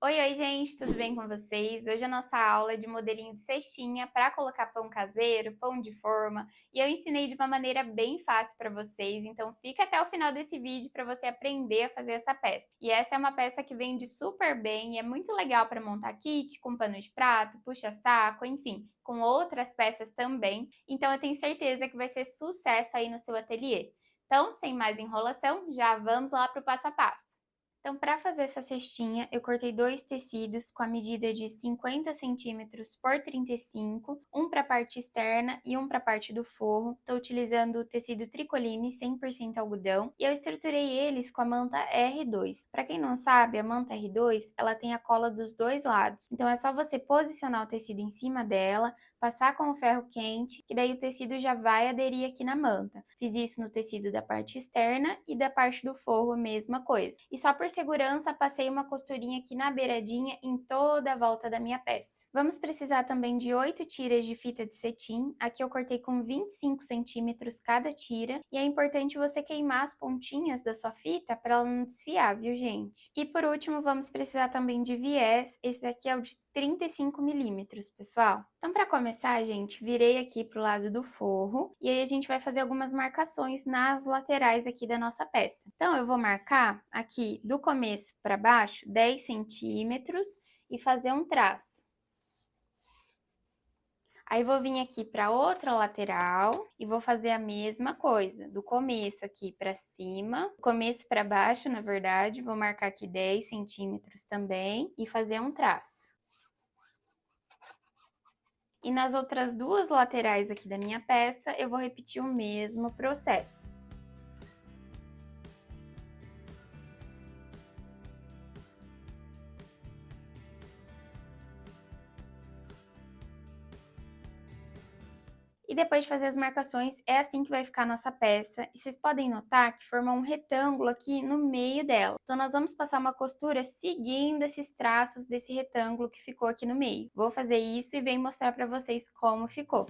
Oi, gente, tudo bem com vocês? Hoje a nossa aula é de modelinho de cestinha para colocar pão caseiro, pão de forma, e eu ensinei de uma maneira bem fácil para vocês, então fica até o final desse vídeo para você aprender a fazer essa peça. E essa é uma peça que vende super bem e é muito legal para montar kit com pano de prato, puxa-saco, enfim, com outras peças também, então eu tenho certeza que vai ser sucesso aí no seu ateliê. Então, sem mais enrolação, já vamos lá para o passo a passo. Então, para fazer essa cestinha, eu cortei dois tecidos com a medida de 50 centímetros por 35, um para a parte externa e um para a parte do forro. Estou utilizando o tecido tricoline 100% algodão e eu estruturei eles com a manta R2. Para quem não sabe, a manta R2 ela tem a cola dos dois lados, então é só você posicionar o tecido em cima dela, passar com o ferro quente, e daí o tecido já vai aderir aqui na manta. Fiz isso no tecido da parte externa e da parte do forro, a mesma coisa. E só por segurança, passei uma costurinha aqui na beiradinha em toda a volta da minha peça. Vamos precisar também de 8 tiras de fita de cetim. Aqui eu cortei com 25 centímetros cada tira. E é importante você queimar as pontinhas da sua fita para ela não desfiar, viu, gente? E por último, vamos precisar também de viés. Esse daqui é o de 35 milímetros, pessoal. Então, para começar, gente, virei aqui pro lado do forro. E aí a gente vai fazer algumas marcações nas laterais aqui da nossa peça. Então, eu vou marcar aqui do começo para baixo 10 centímetros e fazer um traço. Aí vou vir aqui para outra lateral e vou fazer a mesma coisa, do começo aqui para cima, começo para baixo, na verdade, vou marcar aqui 10 centímetros também e fazer um traço. E nas outras duas laterais aqui da minha peça, eu vou repetir o mesmo processo. E depois de fazer as marcações, é assim que vai ficar a nossa peça. E vocês podem notar que formou um retângulo aqui no meio dela. Então, nós vamos passar uma costura seguindo esses traços desse retângulo que ficou aqui no meio. Vou fazer isso e venho mostrar para vocês como ficou.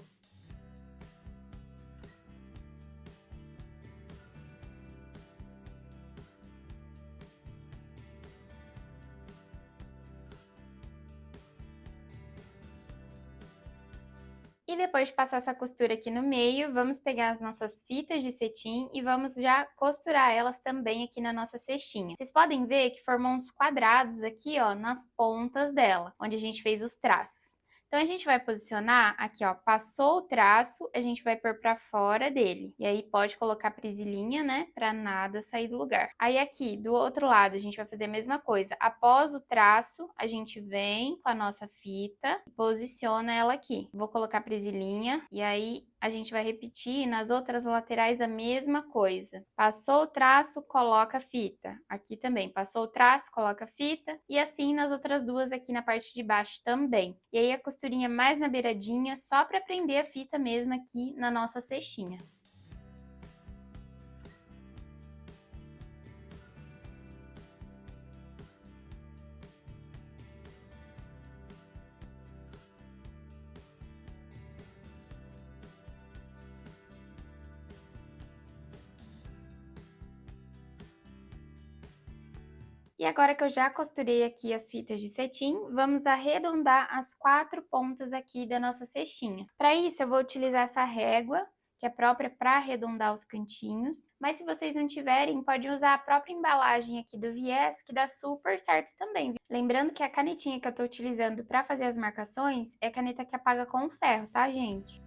E depois de passar essa costura aqui no meio, vamos pegar as nossas fitas de cetim e vamos já costurar elas também aqui na nossa cestinha. Vocês podem ver que formam uns quadrados aqui, ó, nas pontas dela, onde a gente fez os traços. Então, a gente vai posicionar aqui, ó, passou o traço, a gente vai pôr pra fora dele. E aí, pode colocar presilhinha, né, pra nada sair do lugar. Aí, aqui, do outro lado, a gente vai fazer a mesma coisa. Após o traço, a gente vem com a nossa fita e posiciona ela aqui. Vou colocar presilhinha e aí a gente vai repetir nas outras laterais a mesma coisa. Passou o traço, coloca a fita. Aqui também, passou o traço, coloca a fita. E assim nas outras duas aqui na parte de baixo também. E aí a costurinha mais na beiradinha, só para prender a fita mesmo aqui na nossa cestinha. E agora que eu já costurei aqui as fitas de cetim, vamos arredondar as 4 pontas aqui da nossa cestinha. Para isso, eu vou utilizar essa régua, que é própria para arredondar os cantinhos, mas se vocês não tiverem, pode usar a própria embalagem aqui do viés, que dá super certo também, viu? Lembrando que a canetinha que eu tô utilizando para fazer as marcações é caneta que apaga com ferro, tá, gente?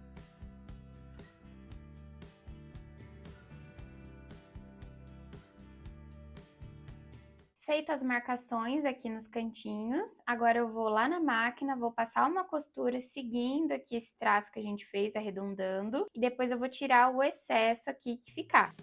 Feito as marcações aqui nos cantinhos, agora eu vou lá na máquina, vou passar uma costura seguindo aqui esse traço que a gente fez, arredondando, e depois eu vou tirar o excesso aqui que ficar.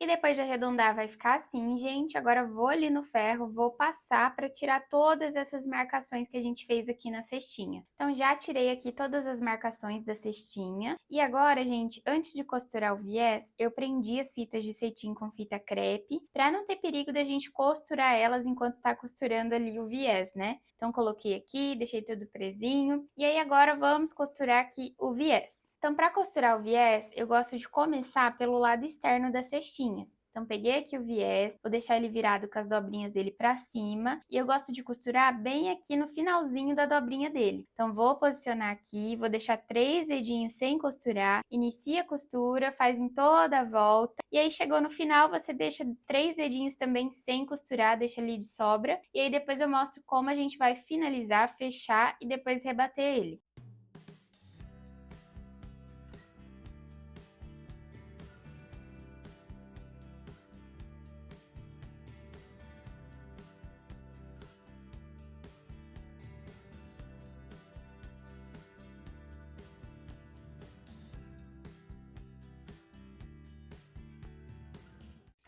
depois de arredondar vai ficar assim, gente. Agora eu vou ali no ferro, vou passar para tirar todas essas marcações que a gente fez aqui na cestinha. Então já tirei aqui todas as marcações da cestinha. E agora, gente, antes de costurar o viés, eu prendi as fitas de cetim com fita crepe, para não ter perigo da gente costurar elas enquanto tá costurando ali o viés, né? Então coloquei aqui, deixei tudo presinho. E aí agora vamos costurar aqui o viés. Então, para costurar o viés, eu gosto de começar pelo lado externo da cestinha. Então, peguei aqui o viés, vou deixar ele virado com as dobrinhas dele para cima. E eu gosto de costurar bem aqui no finalzinho da dobrinha dele. Então, vou posicionar aqui, vou deixar 3 dedinhos sem costurar. Inicia a costura, faz em toda a volta. E aí, chegou no final, você deixa 3 dedinhos também sem costurar, deixa ali de sobra. E aí, depois eu mostro como a gente vai finalizar, fechar e depois rebater ele.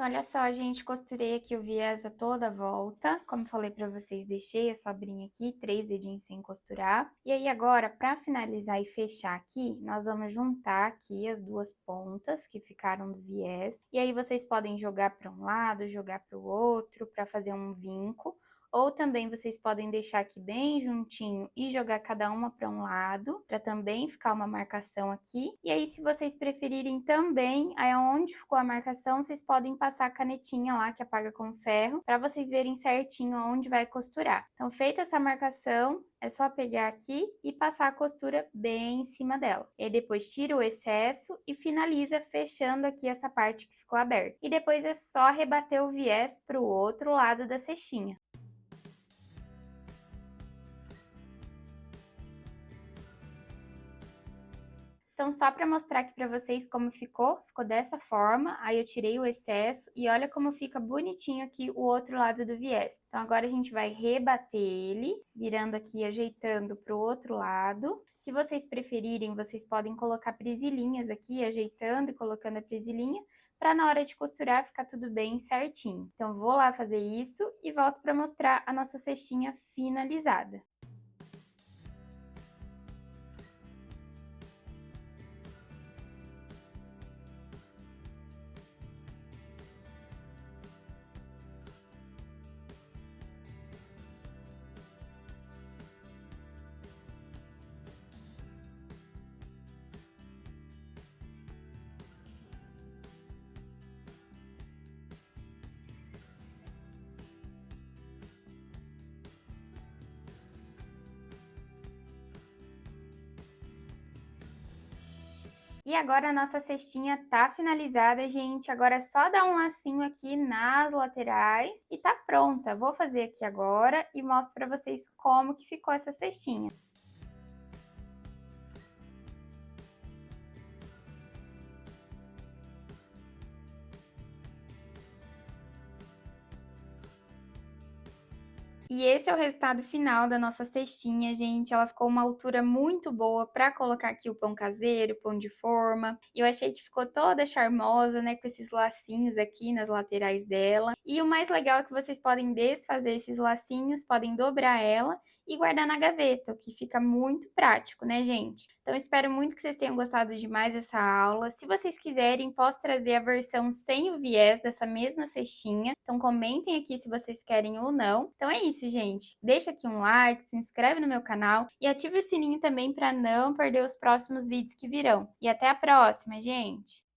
Então, olha só, gente, costurei aqui o viés a toda a volta. Como falei pra vocês, deixei a sobrinha aqui, 3 dedinhos sem costurar. E aí, agora, pra finalizar e fechar aqui, nós vamos juntar aqui as duas pontas que ficaram do viés. E aí, vocês podem jogar para um lado, jogar para o outro, pra fazer um vinco. Ou também vocês podem deixar aqui bem juntinho e jogar cada uma para um lado, para também ficar uma marcação aqui. E aí, se vocês preferirem também, aí onde ficou a marcação, vocês podem passar a canetinha lá que apaga com ferro, para vocês verem certinho onde vai costurar. Então, feita essa marcação, é só pegar aqui e passar a costura bem em cima dela. E aí, depois tira o excesso e finaliza fechando aqui essa parte que ficou aberta. E depois é só rebater o viés para o outro lado da cestinha. Então, só para mostrar aqui para vocês como ficou dessa forma, aí eu tirei o excesso e olha como fica bonitinho aqui o outro lado do viés. Então, agora a gente vai rebater ele, virando aqui, ajeitando para o outro lado. Se vocês preferirem, vocês podem colocar presilhinhas aqui, ajeitando e colocando a presilinha, para na hora de costurar ficar tudo bem certinho. Então, vou lá fazer isso e volto para mostrar a nossa cestinha finalizada. E agora a nossa cestinha tá finalizada, gente. Agora é só dar um lacinho aqui nas laterais e tá pronta. Vou fazer aqui agora e mostro pra vocês como que ficou essa cestinha. E esse é o resultado final da nossa cestinha, gente. Ela ficou uma altura muito boa para colocar aqui o pão caseiro, pão de forma. E eu achei que ficou toda charmosa, né, com esses lacinhos aqui nas laterais dela. E o mais legal é que vocês podem desfazer esses lacinhos, podem dobrar ela e guardar na gaveta, o que fica muito prático, né, gente? Então, espero muito que vocês tenham gostado demais dessa aula. Se vocês quiserem, posso trazer a versão sem o viés dessa mesma cestinha. Então, comentem aqui se vocês querem ou não. Então, é isso, gente. Deixa aqui um like, se inscreve no meu canal e ativa o sininho também para não perder os próximos vídeos que virão. E até a próxima, gente!